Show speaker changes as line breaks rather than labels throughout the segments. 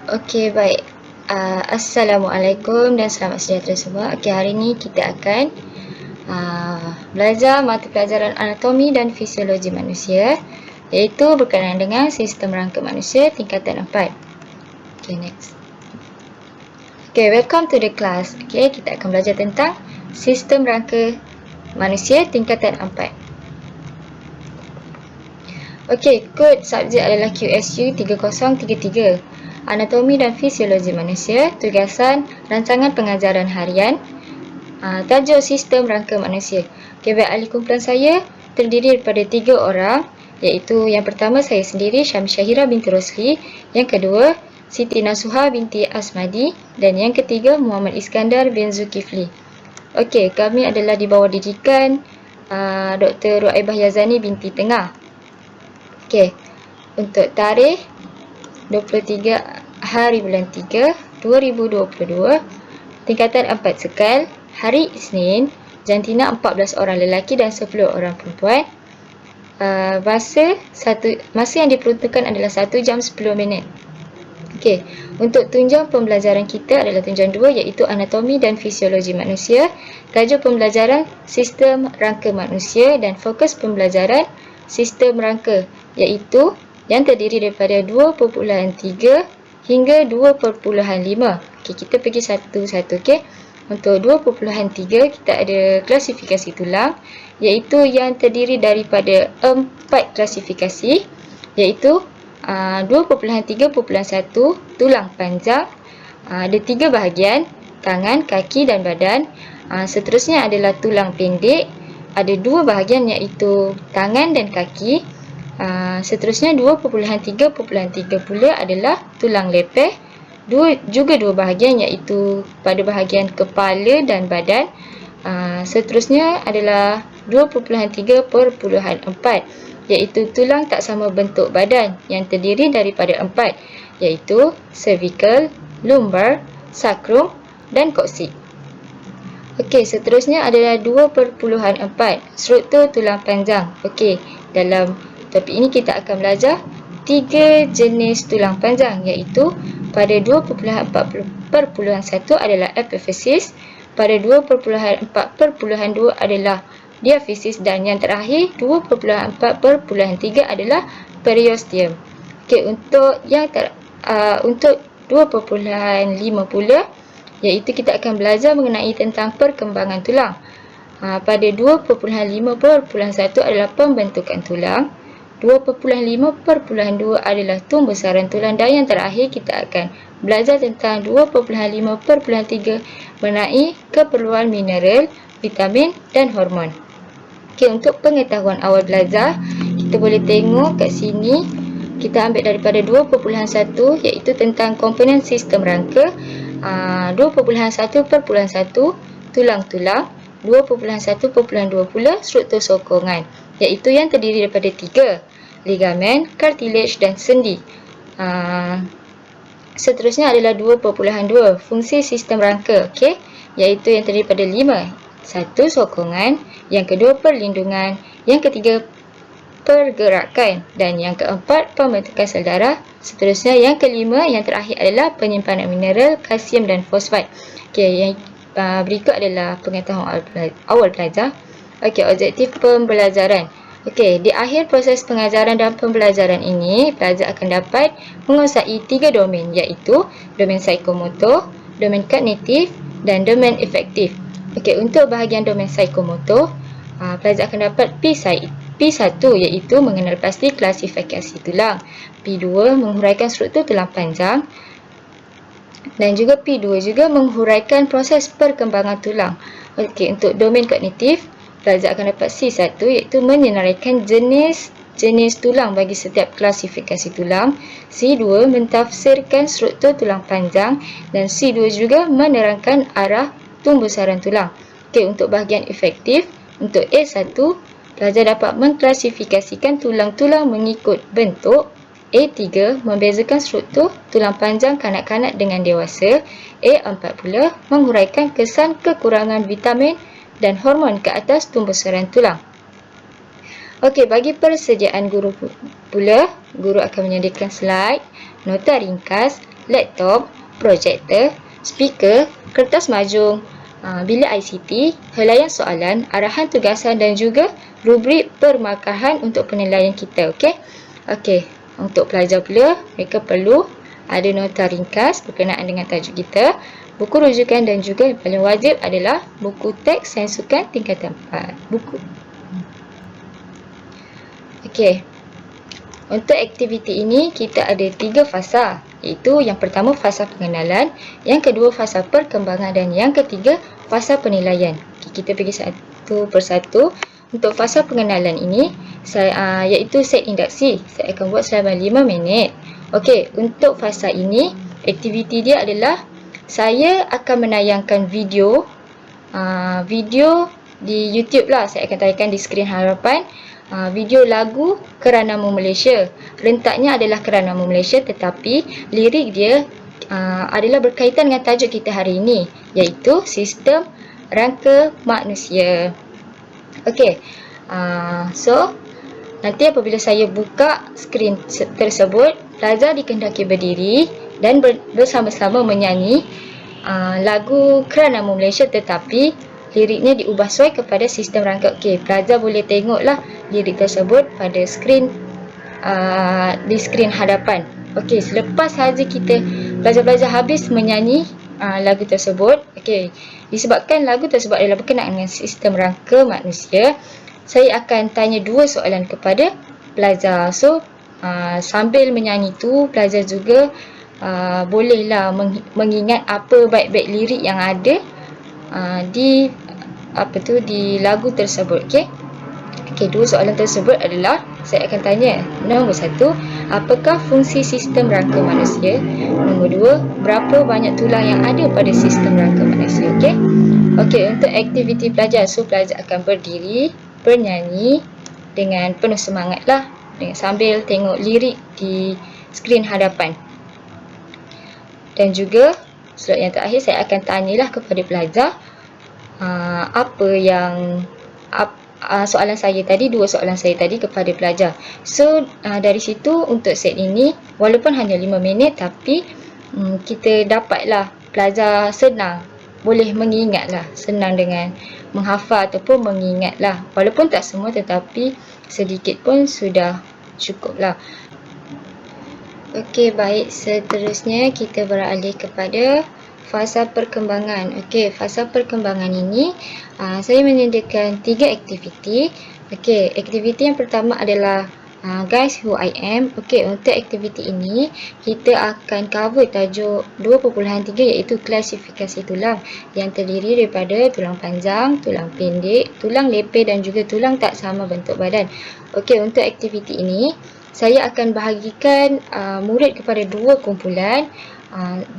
Okey, baik. Assalamualaikum dan selamat sejahtera semua. Okey, hari ini kita akan belajar mata pelajaran anatomi dan fisiologi manusia, iaitu berkenaan dengan sistem rangka manusia tingkatan 4. Okey, next. Okey, welcome to the class. Okey, kita akan belajar tentang sistem rangka manusia tingkatan 4. Okey, kod subjek adalah QSU 3033. Anatomi dan Fisiologi Manusia, tugasan rancangan pengajaran harian, tajuk sistem rangka manusia. Okay, baik, ahli kumpulan saya terdiri daripada 3 orang, iaitu yang pertama saya sendiri, Syam Syahira binti Rosli, yang kedua Siti Nasuha binti Asmadi, dan yang ketiga Muhammad Iskandar bin Zulkifli. Okey, kami adalah di bawah didikan Dr. Ruaibah Yazani binti Tengah. Okey, untuk tarikh 23 hari bulan 3 2022, tingkatan 4 sekal, hari Isnin, jantina 14 orang lelaki dan 10 orang perempuan. Masa yang diperuntukkan adalah 1 jam 10 minit. Okey, untuk tunjang pembelajaran kita adalah tunjang 2, iaitu anatomi dan fisiologi manusia. Tajuk pembelajaran sistem rangka manusia dan fokus pembelajaran sistem rangka, iaitu yang terdiri daripada 2.3 hingga 2.5. Okey, kita pergi satu-satu. Okey, untuk 2.3 kita ada klasifikasi tulang, iaitu yang terdiri daripada 4 klasifikasi, iaitu 2.3.1 tulang panjang, ada 3 bahagian, tangan, kaki dan badan. Seterusnya adalah tulang pendek, ada 2 bahagian iaitu tangan dan kaki. Seterusnya 2.3.3 pula adalah tulang lepeh, juga 2 bahagian iaitu pada bahagian kepala dan badan. Seterusnya adalah 2.3.4, iaitu tulang tak sama bentuk badan yang terdiri daripada 4, iaitu cervical, lumbar, sacrum dan coccyx. Okey, seterusnya adalah 2.4, struktur tulang panjang. Okey, dalam topik ini kita akan belajar 3 jenis tulang panjang, iaitu pada 2.4.1 adalah epiphysis, pada 2.4.2 adalah diaphysis, dan yang terakhir 2.4.3 adalah periosteum. Okey, untuk 2.5 pula, iaitu kita akan belajar mengenai tentang perkembangan tulang. Pada 2.5.1 adalah pembentukan tulang, 2.5.2 adalah tumbesaran tulang, dan yang terakhir kita akan belajar tentang 2.5.3 mengenai keperluan mineral, vitamin dan hormon. Okey, untuk pengetahuan awal belajar, kita boleh tengok kat sini, kita ambil daripada 2.1, iaitu tentang komponen sistem rangka. 2.1.1 tulang-tulang, 2.1.2 pula struktur sokongan, iaitu yang terdiri daripada 3, ligamen, cartilage dan sendi. Seterusnya adalah 2.2, fungsi sistem rangka, okey, iaitu yang terdiri daripada 5, 1 sokongan, yang kedua perlindungan, yang ketiga pergerakan, dan yang keempat pembentukan sel darah. Seterusnya yang kelima, yang terakhir adalah penyimpanan mineral, kalsium dan fosfat. Okey, yang berikut adalah pengetahuan awal belajar. Okey, objektif pembelajaran. Okey, di akhir proses pengajaran dan pembelajaran ini, pelajar akan dapat menguasai 3 domain, iaitu domain psikomotor, domain kognitif dan domain efektif. Okey, untuk bahagian domain psikomotor, pelajar akan dapat P1, iaitu mengenal pasti klasifikasi tulang, P2 menghuraikan struktur tulang panjang, dan juga P2 juga menghuraikan proses perkembangan tulang. Okey, untuk domain kognitif, pelajar akan dapat C1, iaitu menyenaraikan jenis tulang bagi setiap klasifikasi tulang, C2 mentafsirkan struktur tulang panjang, dan C2 juga menerangkan arah tumbusaran tulang. Okey, untuk bahagian efektif, untuk A1, pelajar dapat mengklasifikasikan tulang-tulang mengikut bentuk. A3 membezakan struktur tulang panjang kanak-kanak dengan dewasa. A4 pula menghuraikan kesan kekurangan vitamin dan hormon ke atas tumbusaran tulang. Okey, bagi persediaan guru pula, guru akan menyediakan slide, nota ringkas, laptop, projektor, speaker, kertas majung, bilik ICT, helaian soalan, arahan tugasan dan juga rubrik permarkahan untuk penilaian kita. Okey, untuk pelajar pula, mereka perlu ada nota ringkas berkenaan dengan tajuk kita, buku rujukan dan juga yang paling wajib adalah buku teks sains sukan tingkatan 4. Okey. Untuk aktiviti ini kita ada 3 fasa, iaitu yang pertama fasa pengenalan, yang kedua fasa perkembangan dan yang ketiga fasa penilaian. Kita pergi satu persatu. Untuk fasa pengenalan ini iaitu set induksi. Saya akan buat selama 5 minit. Okey, untuk fasa ini aktiviti dia adalah saya akan menayangkan video di YouTube lah. Saya akan tayangkan di skrin hadapan. Video lagu Keranamu Malaysia. Rentaknya adalah Keranamu Malaysia, tetapi lirik dia adalah berkaitan dengan tajuk kita hari ini, iaitu sistem rangka manusia. Okey, so nanti apabila saya buka skrin tersebut, pelajar dikehendaki berdiri dan bersama-sama menyanyi lagu Keranamu Malaysia, tetapi liriknya diubah sesuai kepada sistem rangka. Okey, pelajar boleh tengoklah lirik tersebut pada skrin di skrin hadapan. Okey, selepas saja kita pelajar-pelajar habis menyanyi lagu tersebut, okey, disebabkan lagu tersebut adalah berkenaan dengan sistem rangka manusia, saya akan tanya 2 soalan kepada pelajar. So, sambil menyanyi tu, pelajar juga bolehlah mengingat apa baik-baik lirik yang ada di lagu tersebut. Okey, 2 soalan tersebut adalah saya akan tanya. Nombor 1, apakah fungsi sistem rangka manusia? Nombor 2, berapa banyak tulang yang ada pada sistem rangka manusia? Okey, untuk aktiviti pelajar, so pelajar akan berdiri, bernyanyi dengan penuh semangat lah, sambil tengok lirik di skrin hadapan. Dan juga slot yang terakhir, saya akan tanyalah kepada pelajar soalan saya tadi, 2 soalan saya tadi kepada pelajar. So dari situ untuk set ini, walaupun hanya 5 minit, tapi kita dapatlah pelajar senang, boleh mengingatlah, senang dengan menghafal ataupun mengingatlah. Walaupun tak semua, tetapi sedikit pun sudah cukuplah. Okey, baik, seterusnya kita beralih kepada fasa perkembangan. Okey, fasa perkembangan ini saya menyediakan 3 aktiviti. Okey, aktiviti yang pertama adalah Guys Who I Am. Okey, untuk aktiviti ini kita akan cover tajuk 2.3, iaitu klasifikasi tulang yang terdiri daripada tulang panjang, tulang pendek, tulang leper dan juga tulang tak sama bentuk badan. Okey, untuk aktiviti ini saya akan bahagikan murid kepada 2 kumpulan.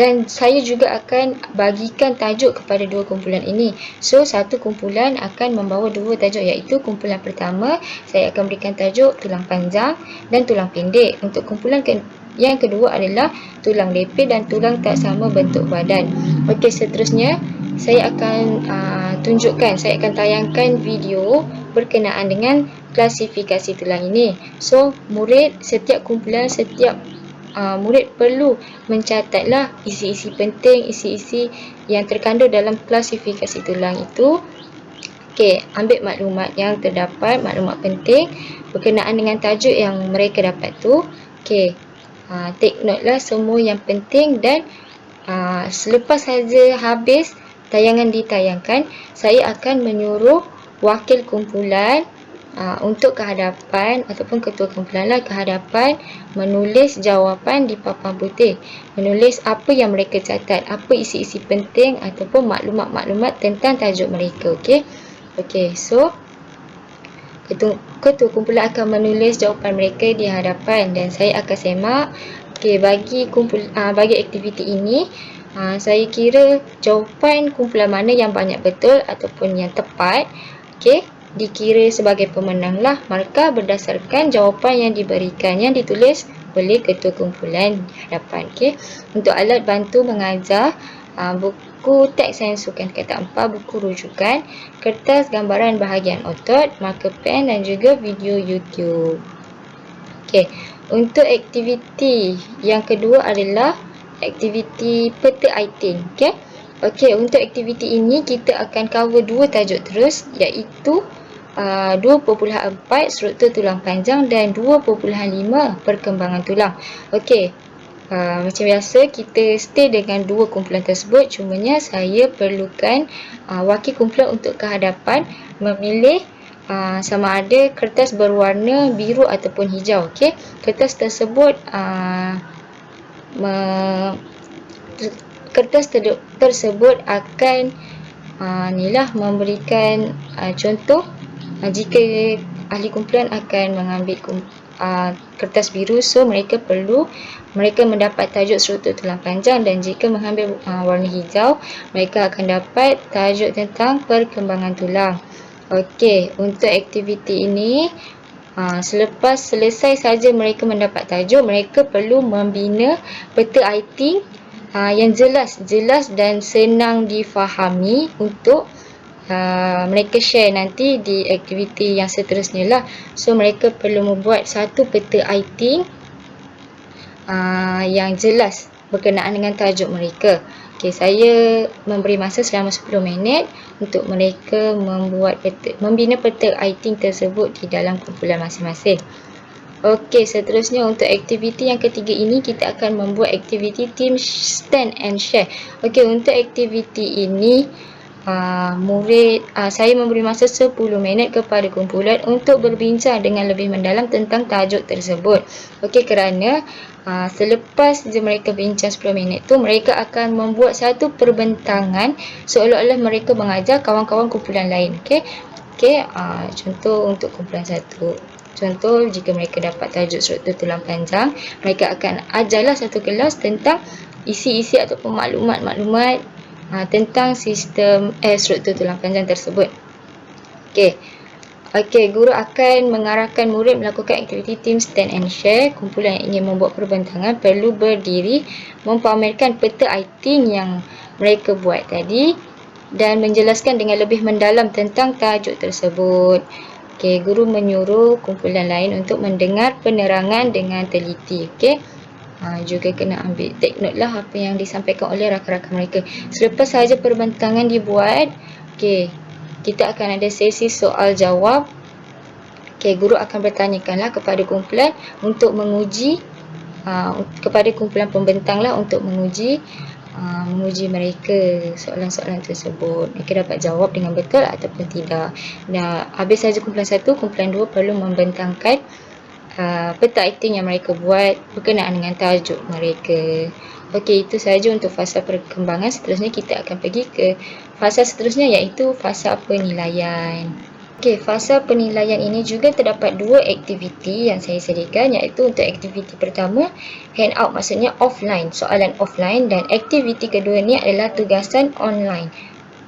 Dan saya juga akan bagikan tajuk kepada 2 kumpulan ini. So, satu kumpulan akan membawa 2 tajuk, iaitu kumpulan pertama saya akan berikan tajuk tulang panjang dan tulang pendek. Untuk kumpulan yang kedua adalah tulang leper dan tulang tak sama bentuk badan. Okey, seterusnya saya akan saya akan tayangkan video berkenaan dengan klasifikasi tulang ini. So, setiap kumpulan, murid perlu mencatatlah isi-isi penting, isi-isi yang terkandung dalam klasifikasi tulang itu. Okey, ambil maklumat yang terdapat, maklumat penting berkenaan dengan tajuk yang mereka dapat tu. Okey, take note lah semua yang penting, dan selepas saja habis tayangan ditayangkan, saya akan menyuruh wakil kumpulan untuk ke hadapan, ataupun ketua kumpulan lah ke hadapan, menulis jawapan di papan putih, menulis apa yang mereka catat, apa isi-isi penting ataupun maklumat-maklumat tentang tajuk mereka. Okey, so ketua kumpulan akan menulis jawapan mereka di hadapan dan saya akan semak. Okey, bagi aktiviti ini saya kira jawapan kumpulan mana yang banyak betul ataupun yang tepat, dikira sebagai pemenang lah. Markah berdasarkan jawapan yang diberikan, yang ditulis oleh ketua kumpulan di hadapan. Untuk alat bantu mengajar, buku teks sains sukan tingkatan 4, buku rujukan, kertas gambaran bahagian otot, marker pen dan juga video YouTube. Untuk aktiviti yang kedua adalah aktiviti peta item. Okey, untuk aktiviti ini kita akan cover dua tajuk terus, iaitu 2.4 struktur tulang panjang dan 2.5 perkembangan tulang. Okey, macam biasa kita stay dengan dua kumpulan tersebut, cumanya saya perlukan wakil kumpulan untuk ke hadapan memilih sama ada kertas berwarna biru ataupun hijau. Okey, kertas tersebut tersebut akan memberikan contoh jika ahli kumpulan akan mengambil kertas biru, so mereka mendapat tajuk struktur tulang panjang, dan jika mengambil warna hijau mereka akan dapat tajuk tentang perkembangan tulang. Okey, untuk aktiviti ini selepas selesai saja mereka mendapat tajuk, mereka perlu membina peta item yang jelas dan senang difahami untuk mereka share nanti di aktiviti yang seterusnya lah. So mereka perlu membuat satu peta item yang jelas berkenaan dengan tajuk mereka. Okey, saya memberi masa selama 10 minit untuk mereka membina peta item tersebut di dalam kumpulan masing-masing. Okey, seterusnya untuk aktiviti yang ketiga ini kita akan membuat aktiviti team stand and share. Okey, untuk aktiviti ini saya memberi masa 10 minit kepada kumpulan untuk berbincang dengan lebih mendalam tentang tajuk tersebut. Okey, kerana selepas mereka bincang 10 minit tu, mereka akan membuat satu perbentangan seolah-olah mereka mengajar kawan-kawan kumpulan lain. Okey, contoh untuk kumpulan satu. Contoh, jika mereka dapat tajuk struktur tulang panjang, mereka akan ajarlah satu kelas tentang isi-isi ataupun maklumat tentang sistem struktur tulang panjang tersebut. Okey, guru akan mengarahkan murid melakukan aktiviti team stand and share. Kumpulan yang ingin membuat perbentangan perlu berdiri mempamerkan peta item yang mereka buat tadi dan menjelaskan dengan lebih mendalam tentang tajuk tersebut. Okey, guru menyuruh kumpulan lain untuk mendengar penerangan dengan teliti. Okey, juga kena ambil take note lah apa yang disampaikan oleh rakan-rakan mereka. Selepas sahaja perbentangan dibuat, okey, kita akan ada sesi soal jawab. Okey, guru akan bertanyakanlah kepada kumpulan untuk menguji kepada kumpulan pembentang lah untuk menguji mereka soalan-soalan tersebut. Mereka dapat jawab dengan betul ataupun tidak. Nah, habis saja kumpulan 1, kumpulan 2 perlu membentangkan peta item yang mereka buat berkenaan dengan tajuk mereka. Okey, itu sahaja untuk fasa perkembangan. Seterusnya kita akan pergi ke fasa seterusnya, iaitu fasa penilaian. Okey, fasa penilaian ini juga terdapat dua aktiviti yang saya sediakan, iaitu untuk aktiviti pertama handout, maksudnya offline, soalan offline, dan aktiviti kedua ni adalah tugasan online.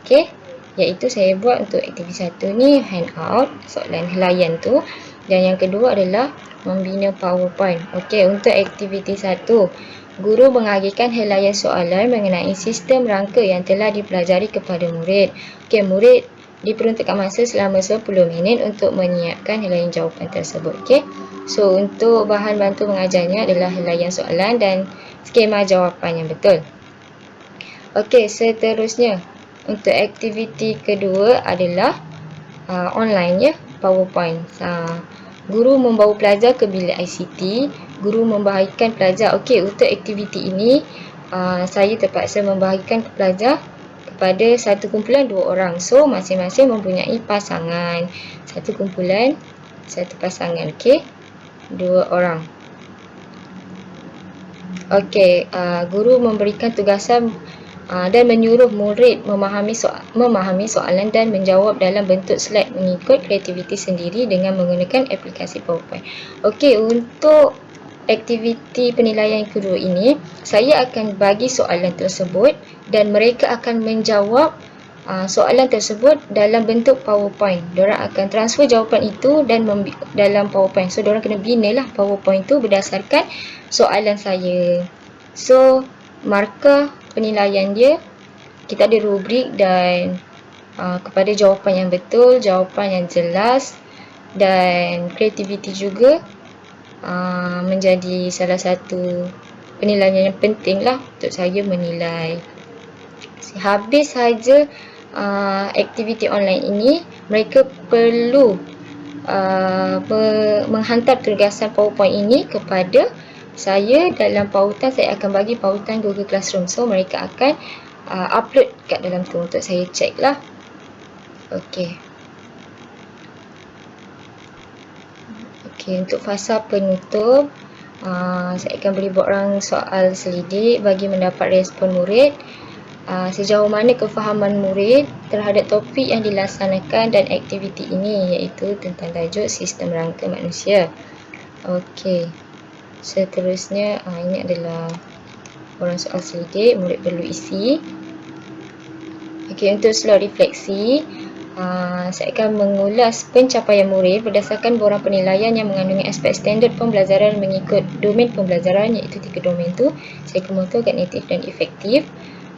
Okey, iaitu saya buat untuk aktiviti satu ni handout, soalan helaian tu, dan yang kedua adalah membina PowerPoint. Okey, untuk aktiviti satu, guru mengagihkan helaian soalan mengenai sistem rangka yang telah dipelajari kepada murid. Okey, murid diperuntukkan masa selama 10 minit untuk menyiapkan helaian jawapan tersebut. Okey, so untuk bahan bantu mengajarnya adalah helaian soalan dan skema jawapan yang betul. Okey, seterusnya untuk aktiviti kedua adalah online, PowerPoint. Guru membawa pelajar ke bilik ICT. Guru membahagikan pelajar. Okey, untuk aktiviti ini saya terpaksa membahagikan pelajar kepada satu kumpulan 2 orang. So, masing-masing mempunyai pasangan. Satu kumpulan, satu pasangan. Okey, 2 orang. Okey, guru memberikan tugasan dan menyuruh murid memahami soalan dan menjawab dalam bentuk slide mengikut kreativiti sendiri dengan menggunakan aplikasi PowerPoint. Okey, untuk aktiviti penilaian kedua ini, saya akan bagi soalan tersebut dan mereka akan menjawab soalan tersebut dalam bentuk PowerPoint. Diorang akan transfer jawapan itu dan dalam PowerPoint. So, diorang kena bina lah PowerPoint itu berdasarkan soalan saya. So, markah penilaian dia, kita ada rubrik dan kepada jawapan yang betul, jawapan yang jelas, dan kreativiti juga menjadi salah satu penilaian yang penting lah untuk saya menilai. Habis saja aktiviti online ini, mereka perlu menghantar tugasan PowerPoint ini kepada saya. Dalam pautan saya akan bagi pautan Google Classroom, so mereka akan upload kat dalam tu untuk saya cek lah. Okey, untuk fasa penutup, saya akan beri borang soal selidik bagi mendapat respon murid. Sejauh mana kefahaman murid terhadap topik yang dilaksanakan dan aktiviti ini, iaitu tentang tajuk sistem rangka manusia. Okey, seterusnya ini adalah borang soal selidik murid perlu isi. Okey, untuk slot refleksi, saya akan mengulas pencapaian murid berdasarkan borang penilaian yang mengandungi aspek standard pembelajaran mengikut domain pembelajaran, iaitu 3 domain tu: psikomotor, kognitif dan efektif.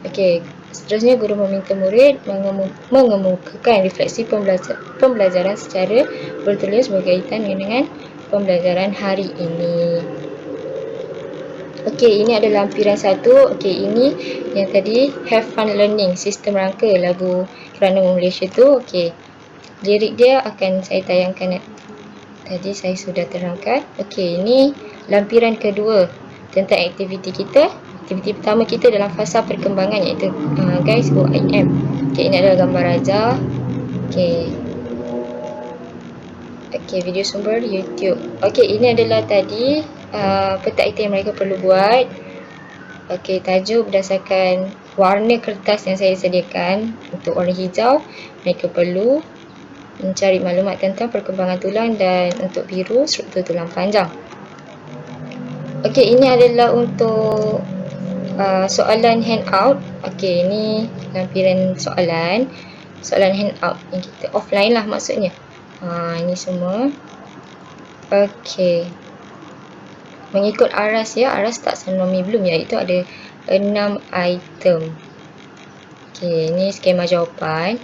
Okey, seterusnya guru meminta murid mengemukakan refleksi pembelajaran secara bertulis berkaitan dengan pembelajaran hari ini. Okey, ini adalah lampiran 1. Okey, ini yang tadi Have Fun Learning, sistem rangka lagu Kerana Malaysia tu. Okey, lirik dia akan saya tayangkan. Tadi saya sudah terangkan. Okey, ini lampiran kedua tentang aktiviti kita. Aktiviti pertama kita dalam fasa perkembangan, iaitu guys OIM. Okey, ini adalah gambar Raja. Okey, video sumber YouTube. Okey, ini adalah tadi peta aktiviti yang mereka perlu buat. Okey, tajuk berdasarkan warna kertas yang saya sediakan. Untuk warna hijau, mereka perlu mencari maklumat tentang perkembangan tulang, dan untuk biru, struktur tulang panjang. Okey, ini adalah untuk soalan handout. Okey, ini lampiran soalan handout yang kita offline lah maksudnya. Ini semua. Okey, mengikut aras ya, aras taksonomi belum, iaitu ada 6 item. Okey, ini skema jawapan.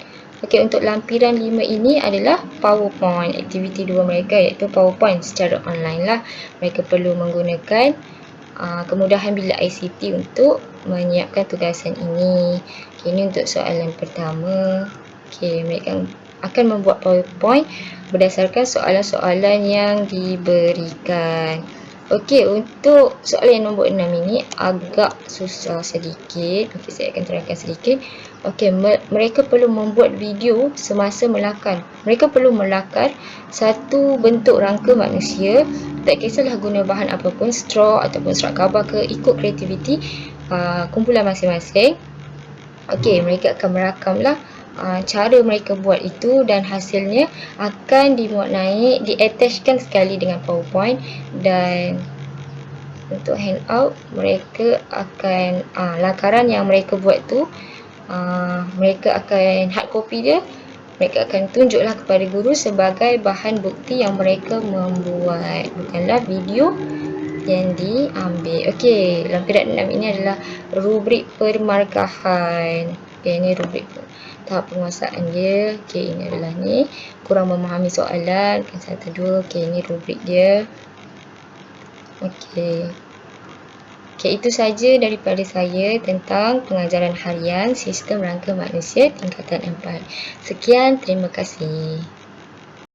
Okey, untuk lampiran 5 ini adalah PowerPoint. Aktiviti 2 mereka iaitu PowerPoint secara online lah. Mereka perlu menggunakan kemudahan bilik ICT untuk menyiapkan tugasan ini. Okey, ini untuk soalan pertama. Okey, mereka akan membuat PowerPoint berdasarkan soalan-soalan yang diberikan. Okey, untuk soalan yang nombor 6 ini agak susah sedikit. Okey, saya akan terangkan sedikit. Okey, mereka perlu membuat video semasa melakar. Mereka perlu melakar satu bentuk rangka manusia. Tak kisahlah guna bahan apapun, straw ataupun surat khabar ke, ikut kreativiti kumpulan masing-masing. Okey, mereka akan merakamlah cara mereka buat itu, dan hasilnya akan dimuat naik, diattachkan sekali dengan PowerPoint. Dan untuk handout, mereka akan lakaran yang mereka buat tu, mereka akan hard copy dia. Mereka akan tunjuklah kepada guru sebagai bahan bukti yang mereka membuat, bukanlah video yang diambil. Okey, lampiran 6 ini adalah rubrik permarkahan. Okey, ini rubrik tahap penguasaan dia. Okey, ini adalah ni, kurang memahami soalan, kan 1, 2. Okey, ini rubrik dia. Okey, itu saja daripada saya tentang pengajaran harian sistem rangka manusia tingkatan 4. Sekian, terima kasih.